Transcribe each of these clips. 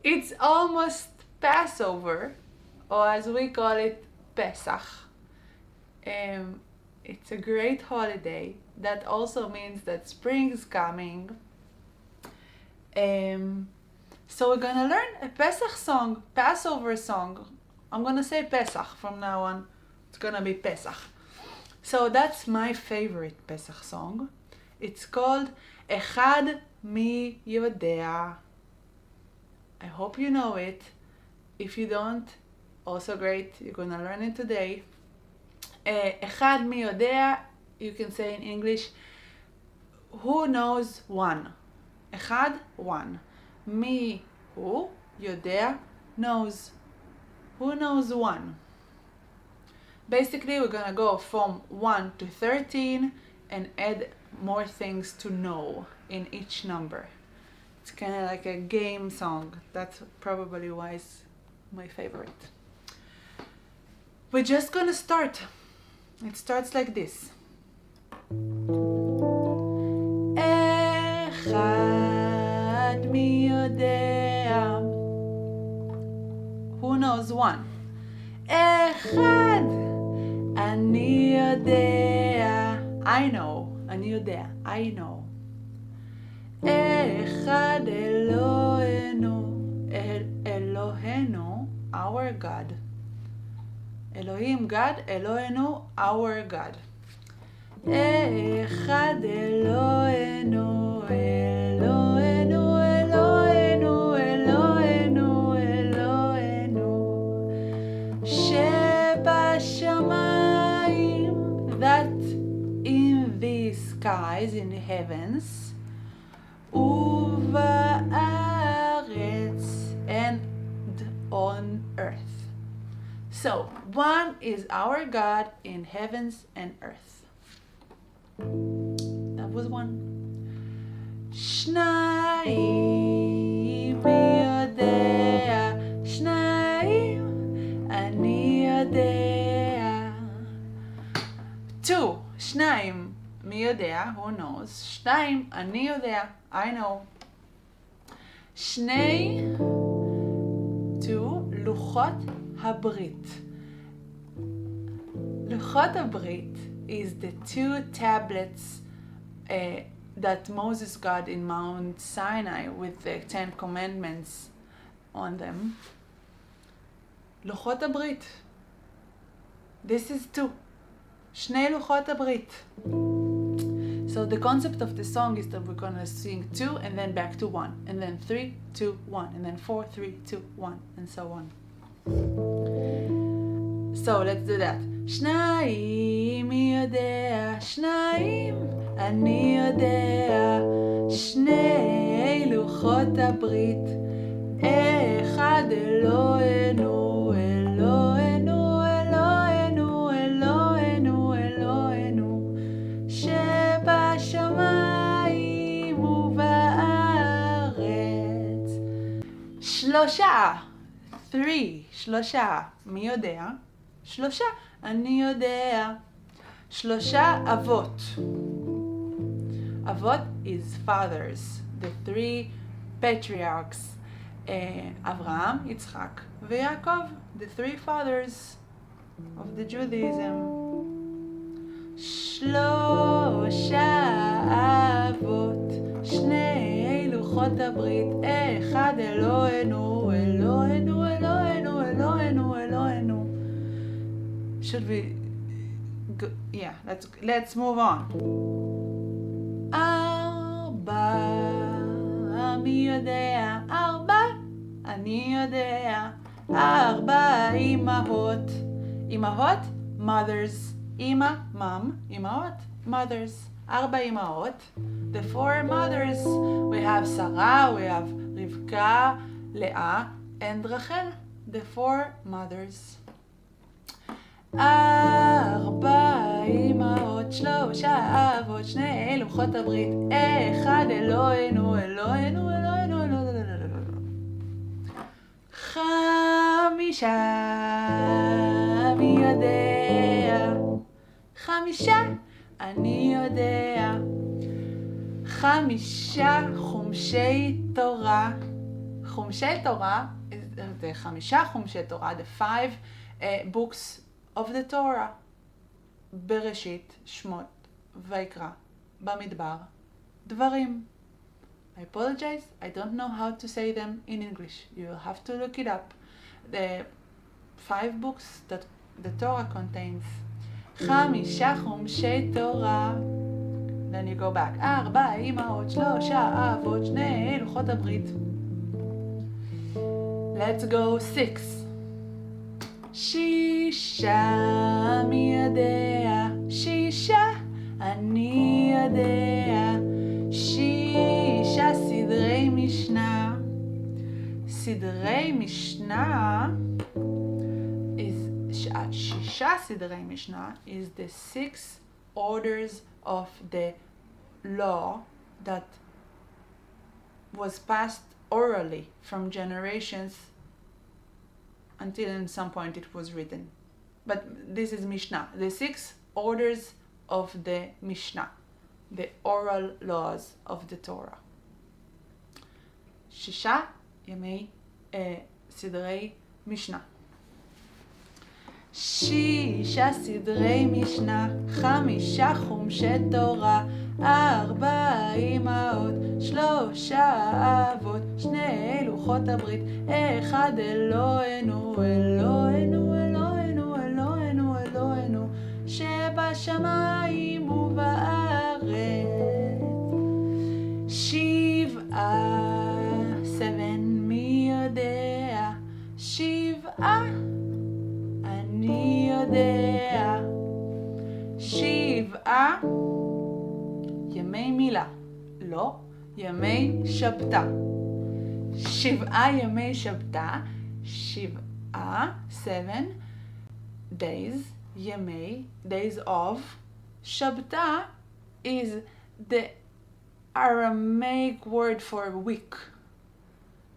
It's almost Passover, or as we call it, Pesach. It's a great holiday that also means that spring is coming. So we're gonna learn a Pesach song, Passover song. I'm gonna say Pesach from now on. It's gonna be Pesach. So that's my favorite Pesach song. It's called Echad Mi Yodea. I hope you know it. If you don't, also great. You're gonna learn it today. Echad Mi Yodea, you can say in English, who knows one. Echad, one. Mi, who, Yodea, knows. Who knows one? Basically, we're gonna go from 1 to 13 and add more things to know in each number. It's kind of like a game song. That's probably why it's my favorite. We're just gonna start. It starts like this. Echad mi yodea. Who knows one? Echad. Ani yodea. I know. Ani yodea. I know. Echad Elohenu. Elohenu, our God. Elohim, God. Elohenu, our God. Echad Elohenu. Elohenu, Elohenu, Elohenu, Elohenu. Shebashamayim, that in the skies, in the heavens, Uva'aretz, and on earth. So, one is our God in heavens and earth. That was one. Shnayim yodea, Shnayim ani yodea. Two, Shnayim mi yodea, who knows? Shnayim ani yodea, I know. Shnei, two, Luchot Habrit. Luchot Habrit is the two tablets that Moses got in Mount Sinai with the 10 commandments on them. Luchot Habrit. This is two. Shnei Luchot Habrit. So the concept of the song is that we're gonna sing 2 and then back to 1, and then 3, 2, 1, and then 4, 3, 2, 1, and so on. So let's do that. Shnayim yodea, Shnayim ani yodea, Shnei luchot habrit, Echad Elohenu, Elohenu, Elohenu, Elohenu, Elohenu, שבשמיים ובארץ. שלושה, 3, שלושה, מי יודע? שלושה, אני יודע. שלושה אבות. אבות is fathers, the 3 patriarchs. אברהם, יצחק ויעקב, the 3 fathers of the Judaism. שלושה אבות, שני לוחות הברית, אחד אלוהינו, אלוהינו, אלוהינו, אלוהינו, אלוהינו. Should we go? Yeah, let's move on. ארבע, מי יודע? ארבע, אני יודע. ארבע אמהות. אמהות, mothers. Ima, mom, imaot, mothers. Arba imaot. The 4 mothers. We have Sarah, we have Rivka, Leah, and Rachel. The 4 mothers. ארבע אמהות, שלושה אבות, שני לוחות הברית, אחד אלוהינו, אלוהינו, אלוהינו, אלוהינו. חמישה, מי יודע? חמישה, אני יודע. 5 חומשי תורה. חומשי תורה, זה 5 חומשי תורה, the 5 books of the Torah. בראשית, שמות, ויקרא, במדבר, דברים. I apologize, I don't know how to say them in English. You will have to look it up. The 5 books that the Torah contains. 5 חומשי תורה. Then you go back. 4 אמהות, 3 אבות, 2 לוחות הברית. Let's go 6. 6 מי יודע, 6 אני יודע, 6 סדרי משנה. סדרי משנה is 6 סדרי משנה is the 6 orders of the law that was passed orally from generations until in some point it was written. But this is Mishnah, the 6 orders of the Mishnah, the oral laws of the Torah. 6 ימי סדרי משנה. 6 סדרי משנה, 5 חומשי תורה, 4 אמהות, 3 אבות, 2 לוחות הברית, 1 אלוהינו, אלוהינו, אלוהינו, אלוהינו, אלוהינו, שבשמיים ובארץ. 7 מי יודע, 7 אני יודע. 7 ימי מילה, לא, ימי שבתה. 7 ימי שבתה, 7 days, ימי, days of. שבתה is the Aramaic word for week.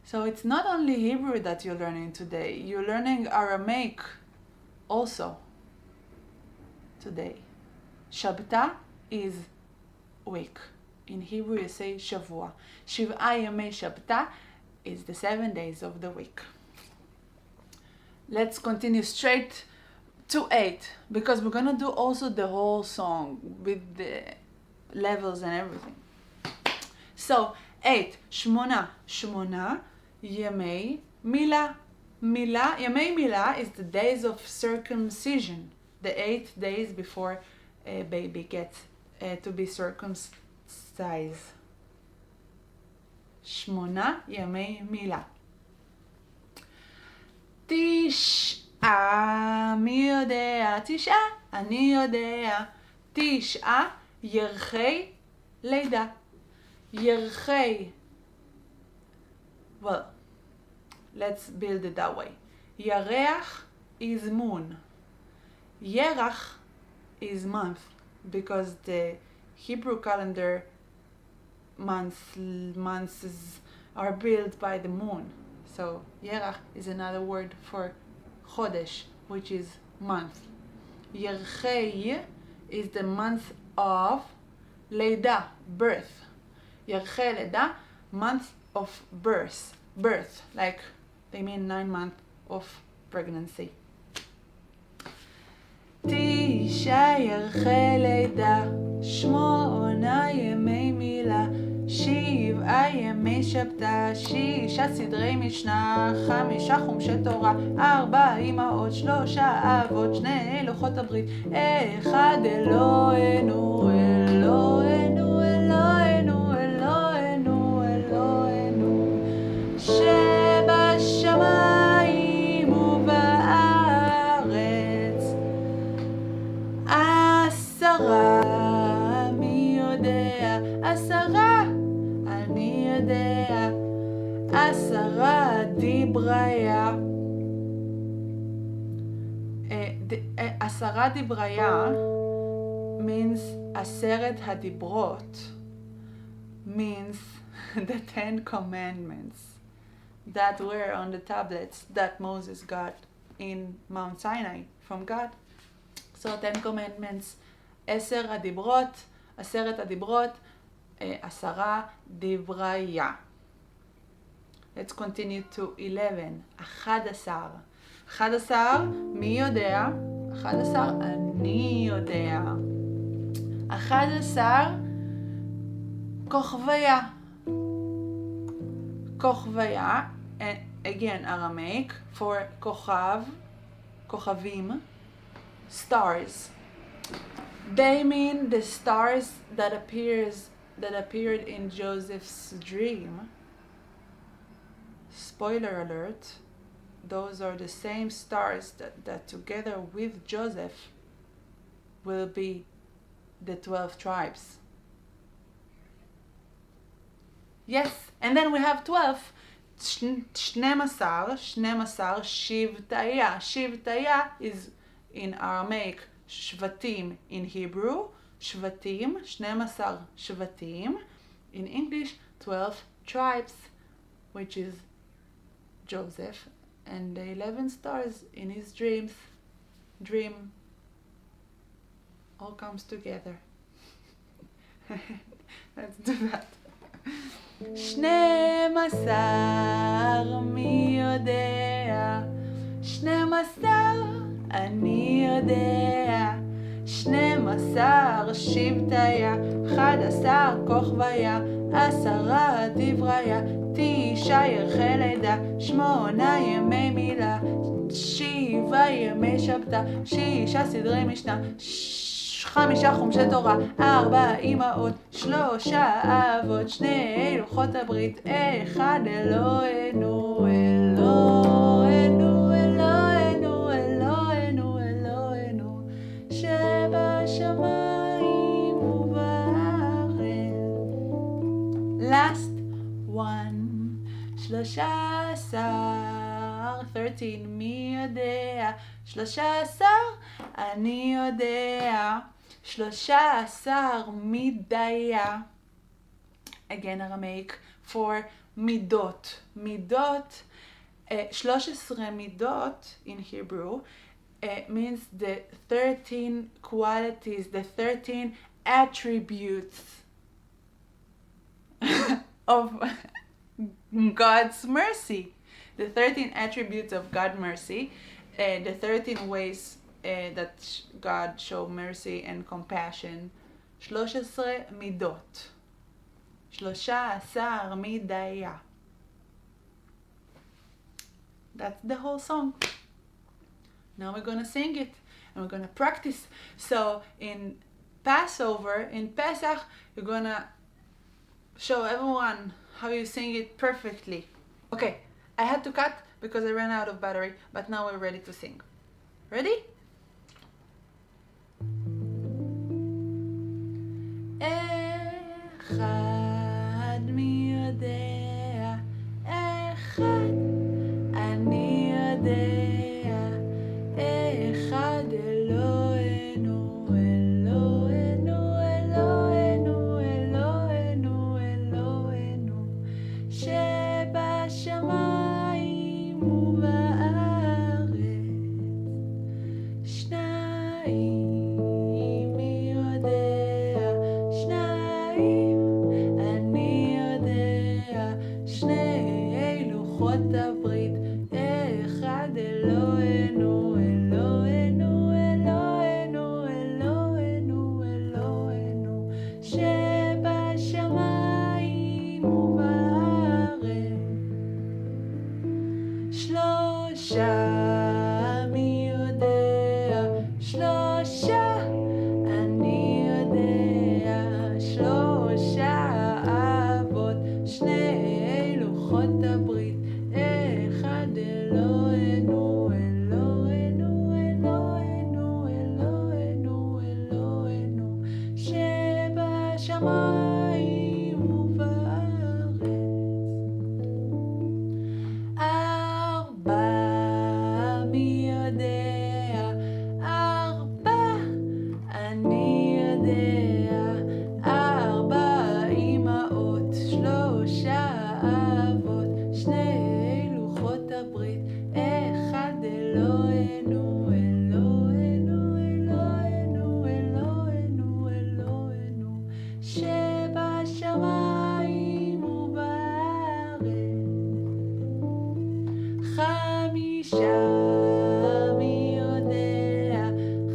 So it's not only Hebrew that you're learning today, you're learning Aramaic also today. Shabta is week. In Hebrew you say Shavua. 7 ימי שבתה is the 7 days of the week. Let's continue straight to 8 because we're gonna do also the whole song with the levels and everything. So 8, 8 ימי מילה. מילה, ימי מילה is the days of circumcision, the 8 days before a baby gets to be circumcised. 8 ימי מילה. 9 מי יודע, 9 אני יודע, 9 ירחי לידה. ירחי, well, let's build it that way. ירח is moon. Yerach is month because the Hebrew calendar months are built by the moon. So Yerach is another word for Chodesh, which is month. Yerchei is the month of Leida, birth. Yerchei Leida, month of birth, like they mean 9 months of pregnancy. 9 ירחי לידה, 8 ימי מילה, 7 ימי שבתה, 6 סדרי משנה, 5 חומשי תורה, 4 אמהות, 3 אבות, 2 לוחות הברית, 1 אלוהינו, אלוהינו, אלוהינו, אלוהינו, אלוהינו, שבשמיים ובארץ. 10 מי יודע, 10 אני יודע, 10 דיבריה. 10 דיבריה means 10 הדיברות, means the 10 commandments that were on the tablets that Moses got in Mount Sinai from God. So 10 commandments, 10 הדיברות, 10 הדיברות, 10 דיבריה. Let's continue to 11. 11. 11, מי יודע? 11, אני יודע. 11, כוכביה. כוכביה, again Aramaic, for כוכב, כוכבים, stars. They mean the stars that appeared in Joseph's dream. Spoiler alert, those are the same stars that together with Joseph will be the 12 tribes. Yes, and then we have 12. 12, שבטיה. שבטיה is in Aramaic, shvatim in Hebrew, shvatim, 12 shvatim. In English, 12 tribes, which is Joseph, and the 11 stars in his dream all comes together. Let's do that. 12 מי יודע, 12 אני יודע, 12 שבטיה, 11 כוכביה, 10 דבריה, 9 ירחי לידה, 8 ימי מילה, 7 ימי שבתא, 6 סדרי משנה, 5 חומשי תורה, 4 אמהות, 3 אבות, 2 לוחות הברית, 1 אלוהינו, אלוהינו, אלוהינו, אלוהינו, אלוהינו, שבשמיים ובארץ. Last one, 13, 13, מי יודע? 13, אני יודע. 13 midaya, again Aramaic, for midot. Midot, 13 midot in Hebrew means the 13 qualities, the 13 attributes of God's mercy. The 13 attributes of God's mercy, the 13 ways that God show mercy and compassion. 13 midot. 13 midaya. That's the whole song. Now we're gonna sing it and we're gonna practice. So in Passover, in Pesach, you're gonna show everyone how you sing it perfectly. Okay, I had to cut because I ran out of battery, but now we're ready to sing. Ready? אחד מי יודע, אחד אני יודע, אחד אלוהינו, אלוהינו, אלוהינו, אלוהינו, אלוהינו, שבשמיים ובארץ. שניים מי יודע, שניים אני יודע, שני לוחות הברית, אחד אלוהינו, אלוהינו, אלוהינו, אלוהינו, אלוהינו, שבשמיים ובארץ. שלושה מי יודע, שלושה אני יודע, שלושה אבות, שני לוחות הברית, אחד אלוהינו, אלוהינו, אלוהינו, אלוהינו, אלוהינו, שבשמיים ובארץ. ארבע מי חמישה, מי יודע?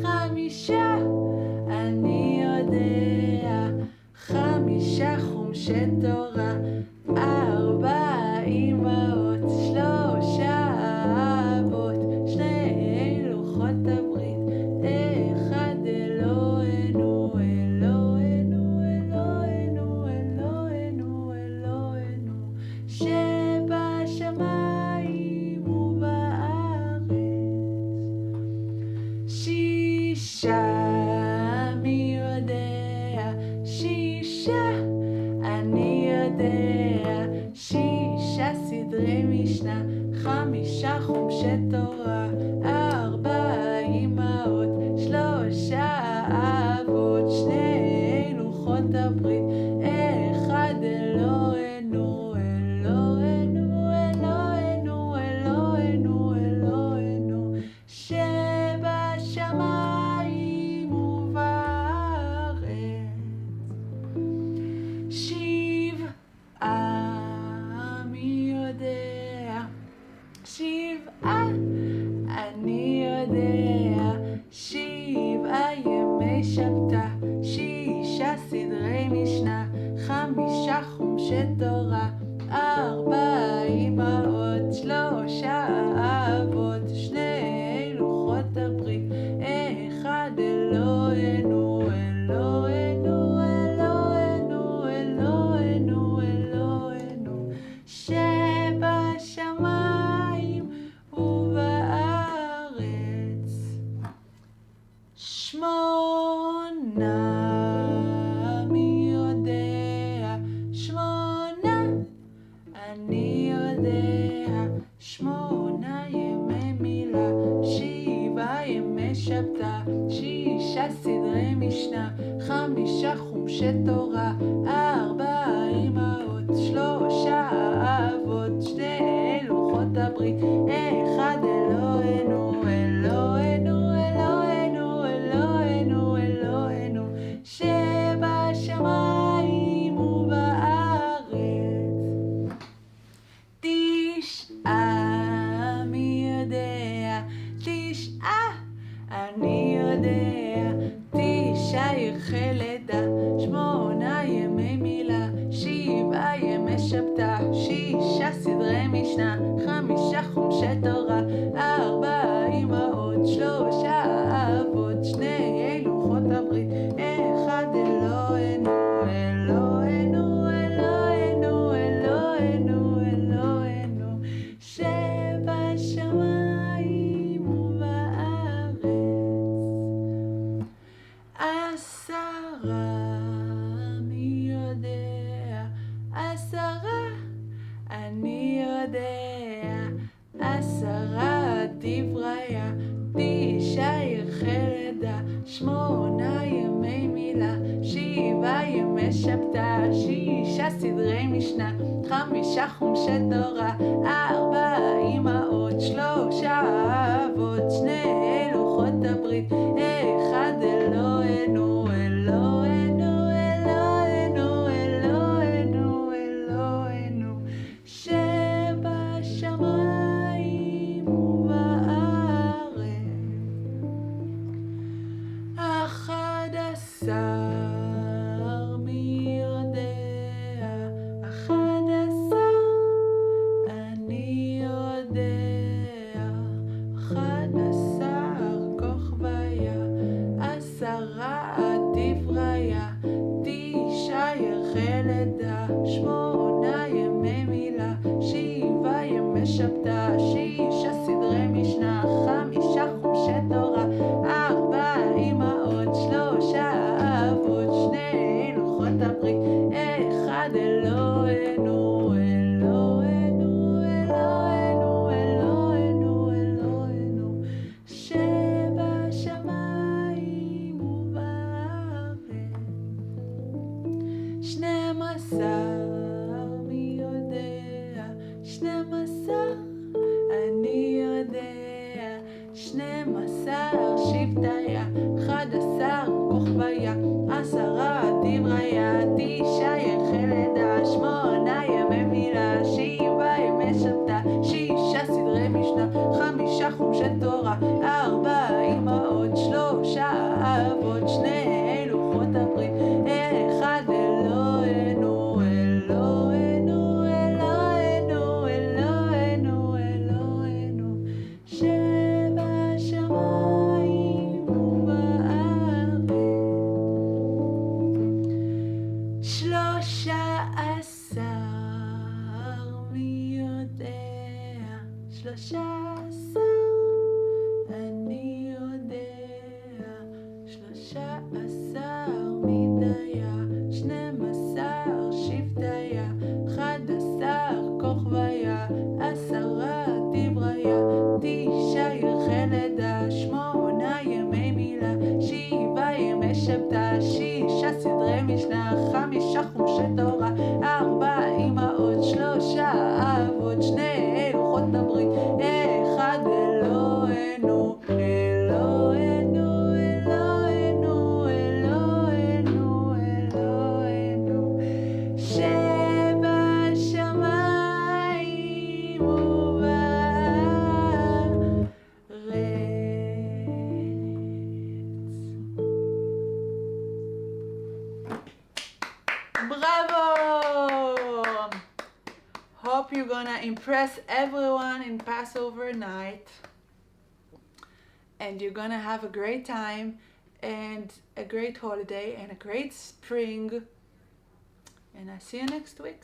חמישה, אני יודע. חמישה חומשי תורה, 4 אמהות, 3 אבות, 2 לוחות הברית, 1 אלוהינו, אלוהינו, אלוהינו, אלוהינו, אלוהינו, שבשמיים ובארץ. 6, מי יודע? 6, אני יודע. 6 סדרי משנה, 5 חומשי תורה, 4 אמהות, 3 אבות, 2 לוחות הברית, 1 אלוהינו, אלוהינו, אלוהינו, אלוהינו, אלוהינו, שבשמיים ובארץ. 7, מי יודע? 7, אני יודע. 7 ימי שבתא, 6 סדרי משנה, 5 חומשי תורה, 4 אמהות, 3 אבות, 2 לוחות הברית, 1 אלוהינו, אלוהינו, אלוהינו, אלוהינו, אלוהינו, שבשמיים ובארץ. 8, מי יודע? 8, אני יודע. 8 ימי מילה, 7 ימי שבתא, 6 סדרי משנה, 5 חומשי תורה, 4 אמהות, 3 אבות, 2 לוחות הברית, 1 אלוהינו, אלוהינו, אלוהינו, אלוהינו, אלוהינו, שבשמיים ובארץ. 9, מי יודע? 9, אני יודע. 9 ירחי לידה, 8 ימי מילה, 7 ימי שבתא, 6 סדרי משנה, 5 חומשי תורה, 4 אמהות, 3 אבות, 2 לוחות הברית, 1 אלוהינו, אלוהינו, אלוהינו, אלוהינו, אלוהינו, שבשמיים ובארץ. 10, מי יודע? 10, אני יודע. 10 דבריה, 9 ירחי לידה, 8 ימי מילה, 7 ימי שבתא, 6 סדרי משנה, 5 חומשי תורה, 4 אמהות, 3 אבות, 2 לוחות הברית, 1 אלוהינו, אלוהינו, אלוהינו, אלוהינו, אלוהינו, שבשמיים ובארץ. 11, מי יודע? 11, אני יודע. 11 כוכביה, 10 דבריה, 9 ירחי לידה, 8 ימי מילה, 7 ימי שבתא, 6 סדרי משנה, 5 חומשי תורה, 4 אמהות, 3 אבות, 2 לוחות הברית, 1 אלוהינו, אלוהינו, אלוהינו, אלוהינו, אלוהינו, שבשמיים ובארץ. 12, מי יודע? 12, אני יודע. 12 שבטיה, 11 כוכביה, 10 דבריה, 9 ירחי לידה, 8 ימי מילה, 7 ימי שבתא, 6 סדרי חומשי תורה, 4 אמהות, 3 אבות, 2 לוחות הברית, 1 אלוהינו, אלוהינו, אלוהינו, אלוהינו, אלוהינו, שבשמיים ובארץ. 13 מי יודע, 13 אני יודע, 13 מידיה, 12 שבטיה, 11 כוכביה, 10 דבריה, 9 ירחי לידה, 8 ימי מילה, 7 ימי שבתה, 6 סדרי משנה, 5 חומשי תורה, 4 אמהות, 3 אבות, 2 לוחות הברית, 1 אלוהינו, אלוהינו, אלוהינו, אלוהינו, אלוהינו, שבשמיים ובארץ. Bravo! Hope you're gonna impress everyone in Passover night, and you're gonna have a great time and a great holiday and a great spring, and I'll see you next week.